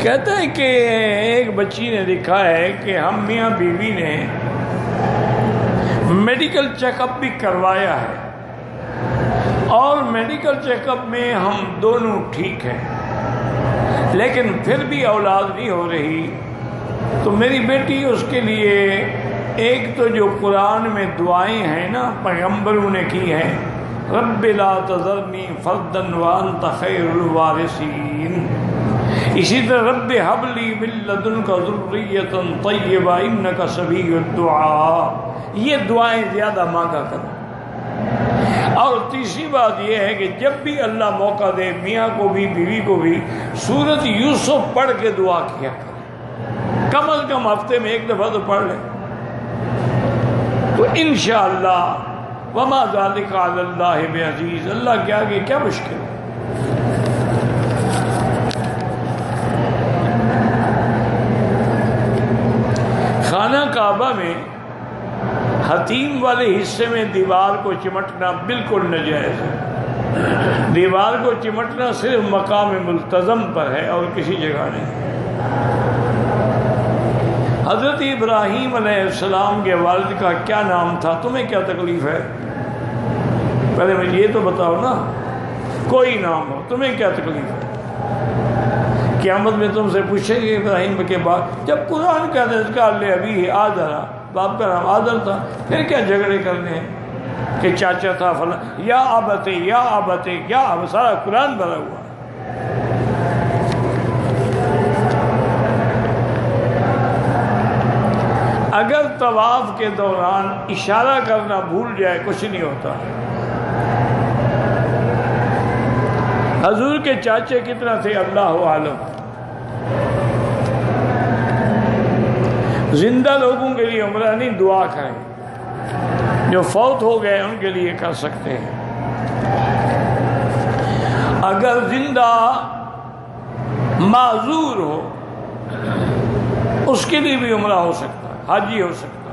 کہتا ہے کہ ایک بچی نے لکھا ہے کہ ہم میاں بیوی نے میڈیکل چیک اپ بھی کروایا ہے اور میڈیکل چیک اپ میں ہم دونوں ٹھیک ہیں، لیکن پھر بھی اولاد نہیں ہو رہی۔ تو میری بیٹی اس کے لیے ایک تو جو قرآن میں دعائیں ہیں نا پیغمبروں نے کی ہیں، رب لا تذرنی فردا وانت خیر الوارثین، اسی طرح رب ھب لی من لدنک ذریۃ طیبہ انک سمیع الدعاء، یہ دعائیں زیادہ مانگا کرو۔ اور تیسری بات یہ ہے کہ جب بھی اللہ موقع دے میاں کو بھی بیوی کو بھی سورۃ یوسف پڑھ کے دعا کیا کرے، کم از کم ہفتے میں ایک دفعہ تو پڑھ لے، تو انشاءاللہ وما ذلک علی اللہ بعزیز، اللہ کے آگے کیا مشکل ہے۔ خانہ کعبہ میں حتیم والے حصے میں دیوار کو چمٹنا بالکل ناجائز ہے۔ دیوار کو چمٹنا صرف مقام ملتزم پر ہے اور کسی جگہ نہیں۔ حضرت ابراہیم علیہ السلام کے والد کا کیا نام تھا؟ تمہیں کیا تکلیف ہے؟ پہلے مجھے یہ تو بتاؤ نا، کوئی نام ہو تمہیں کیا تکلیف ہے؟ قیامت میں تم سے پوچھیں گے ابراہیم کے بعد، جب قرآن کہتا ہے اس کا لے ابھی آدھر، باپ کا نام آدھر تھا، پھر کیا جھگڑے کرنے ہیں کہ چاچا تھا فلاں، یا ابتے یا ابتے یا اب، سارا قرآن بھرا ہوا۔ اگر طواف کے دوران اشارہ کرنا بھول جائے کچھ نہیں ہوتا۔ حضور کے چاچے کتنا تھے اللہ عالم، زندہ لوگوں کے لیے عمرہ نہیں دعا کریں، جو فوت ہو گئے ان کے لیے کر سکتے ہیں۔ اگر زندہ معذور ہو اس کے لیے بھی عمرہ ہو سکتا ہے، حج ہی ہو سکتا ہے۔